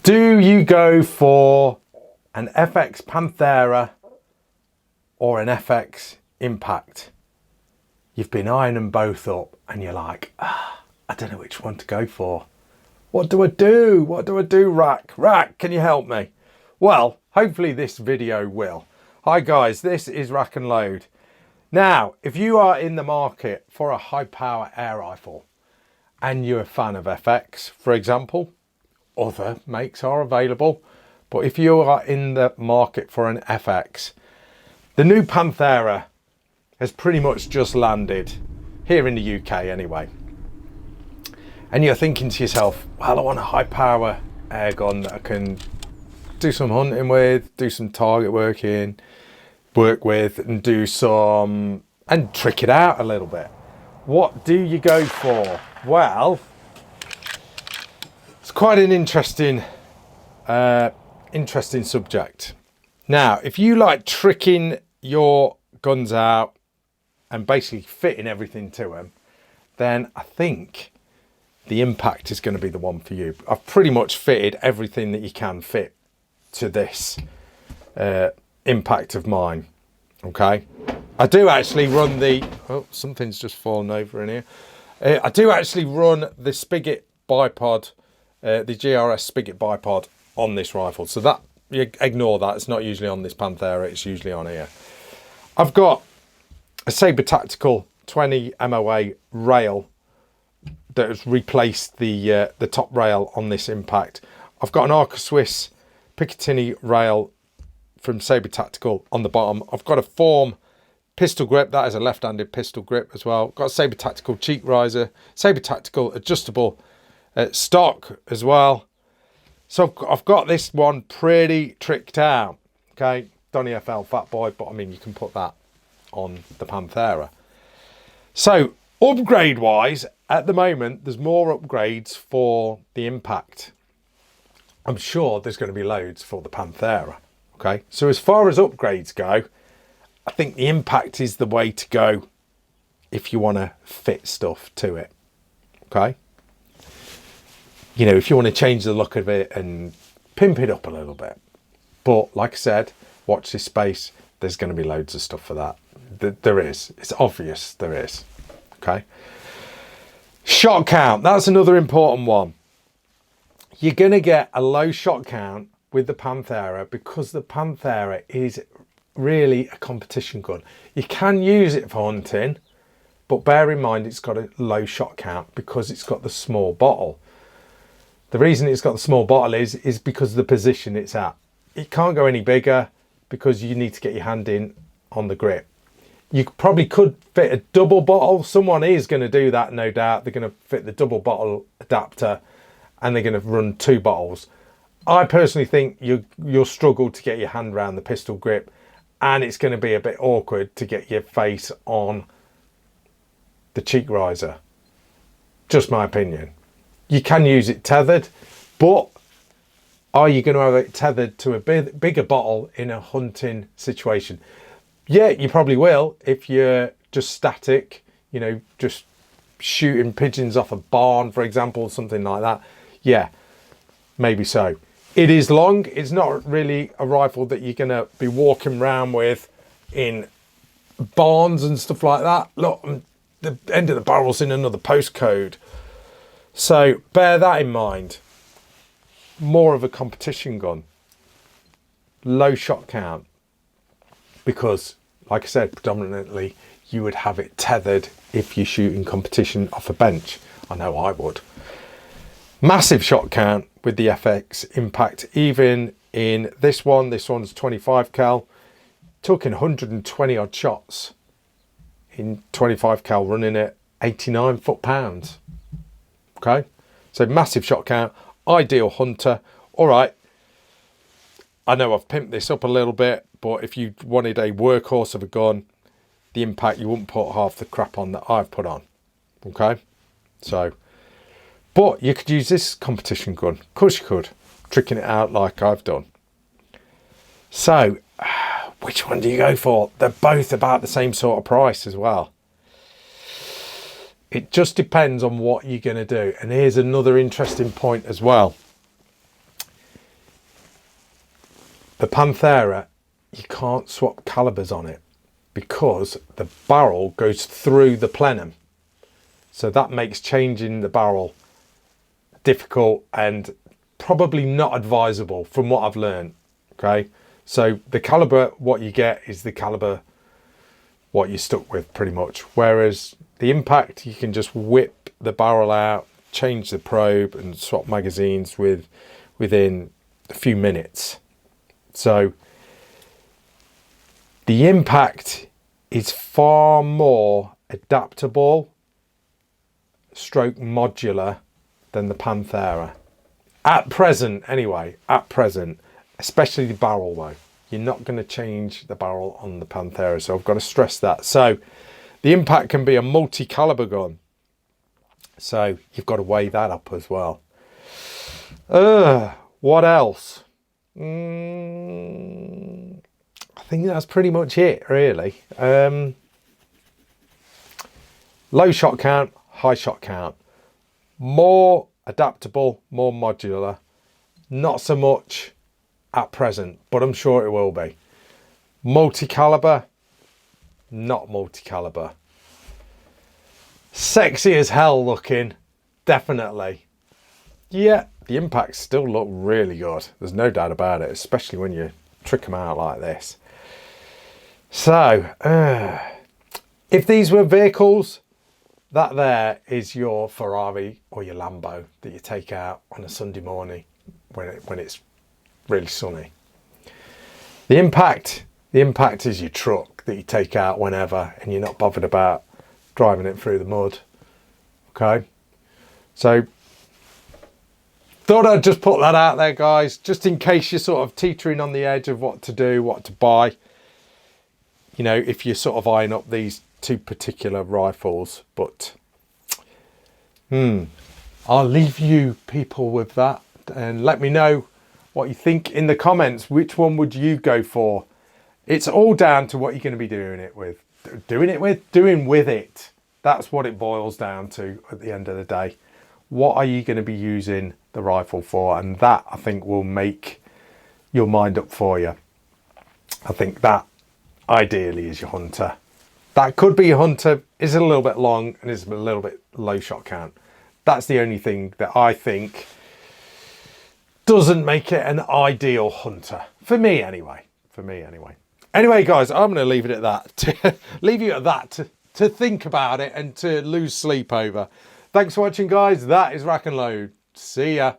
Do you go for an FX Panthera or an FX Impact? You've been eyeing them both up and you're like, I don't know which one to go for. What do I do? What do I do, Rack? Rack, can you help me? Well, hopefully this video will. Hi guys, this is Rack and Load. Now, if you are in the market for a high power air rifle and you're a fan of FX, for example, other makes are available, but if you are in the market for an FX, the new Panthera has pretty much just landed here in the UK anyway. And you're thinking to yourself, well, I want a high power air gun that I can do some hunting with, do some target work with, and do some, and trick it out a little bit. What do you go for? Well, it's quite an interesting subject. Now, if you like tricking your guns out and basically fitting everything to them, then I think the Impact is going to be the one for you. I've pretty much fitted everything that you can fit to this Impact of mine. Okay, I do actually run the, oh, something's just fallen over in here. I do actually run the Spigot bipod, the GRS Spigot bipod on this rifle. So that, you ignore that, it's not usually on this Panthera, it's usually on here. I've got a Sabre Tactical 20 MOA rail that has replaced the top rail on this Impact. I've got an Arca Swiss Picatinny rail from Sabre Tactical on the bottom. I've got a Form pistol grip, that is a left-handed pistol grip as well. Got a Sabre Tactical cheek riser, Sabre Tactical adjustable stock as well. So I've got this one pretty tricked out. Okay, Donny FL Fat Boy, but I mean you can put that on the Panthera. So upgrade wise, at the moment there's more upgrades for the Impact. I'm sure there's going to be loads for the Panthera. Okay, so as far as upgrades go, I think the Impact is the way to go if you want to fit stuff to it. Okay, you know, if you want to change the look of it and pimp it up a little bit. But like I said, watch this space. There's going to be loads of stuff for that. There is. It's obvious there is. Okay. Shot count. That's another important one. You're going to get a low shot count with the Panthera because the Panthera is really a competition gun. You can use it for hunting, but bear in mind it's got a low shot count because it's got the small bottle. The reason it's got the small bottle is because of the position it's at. It can't go any bigger because you need to get your hand in on the grip. You probably could fit a double bottle. Someone is going to do that, no doubt. They're going to fit the double bottle adapter and they're going to run 2 bottles. I personally think you'll struggle to get your hand around the pistol grip, and it's going to be a bit awkward to get your face on the cheek riser. Just my opinion. You can use it tethered, but are you going to have it tethered to a bigger bottle in a hunting situation? Yeah, you probably will if you're just static, you know, just shooting pigeons off a barn, for example, something like that. Yeah, maybe so. It is long. It's not really a rifle that you're going to be walking around with in barns and stuff like that. Look, the end of the barrel's in another postcode. So bear that in mind. More of a competition gun. Low shot count. Because, like I said, predominantly you would have it tethered if you're shooting competition off a bench. I know I would. Massive shot count with the FX Impact. Even in this one's 25 cal. Talking 120 odd shots in 25 cal running at 89 foot-pounds. Okay, so massive shot count, ideal hunter. All right, I know I've pimped this up a little bit, but if you wanted a workhorse of a gun, the Impact, you wouldn't put half the crap on that I've put on. Okay, so, but you could use this competition gun. Of course you could, tricking it out like I've done. So, which one do you go for? They're both about the same sort of price as well. It just depends on what you're going to do. And here's another interesting point as well. the Panthera, you can't swap calibers on it because the barrel goes through the plenum. So that makes changing the barrel difficult and probably not advisable from what I've learned. Okay, so the caliber, what you get is the caliber what you're stuck with pretty much. Whereas the Impact, you can just whip the barrel out, change the probe and swap magazines within a few minutes. So the Impact is far more adaptable stroke modular than the Panthera. At present, anyway, at present, especially the barrel though. You're not going to change the barrel on the Panthera, so I've got to stress that. So the Impact can be a multi-caliber gun. So you've got to weigh that up as well. What else? I think that's pretty much it, really. Low shot count, high shot count. More adaptable, more modular. Not so much at present, but I'm sure it will be. Multi-caliber, not multi-caliber. Sexy as hell looking, definitely. Yeah, the Impacts still look really good. There's no doubt about it, especially when you trick them out like this. So, if these were vehicles, that there is your Ferrari or your Lambo that you take out on a Sunday morning when it's really sunny. The Impact is your truck that you take out whenever and you're not bothered about driving it through the mud. Okay, so thought I'd just put that out there, guys, just in case you're sort of teetering on the edge of what to do, what to buy. You know, if you're sort of eyeing up these two particular rifles, but I'll leave you people with that and let me know what you think in the comments. Which one would you go for? It's all down to what you're going to be doing with it. That's what it boils down to at the end of the day. What are you going to be using the rifle for? And that, I think, will make your mind up for you. I think that ideally is your hunter. That could be your hunter, is a little bit long and is a little bit low shot count. That's the only thing that I think doesn't make it an ideal hunter. For me anyway. Anyway, guys, I'm going to leave it at that. Leave you at that to think about it and to lose sleep over. Thanks for watching, guys. That is Rack and Load. See ya.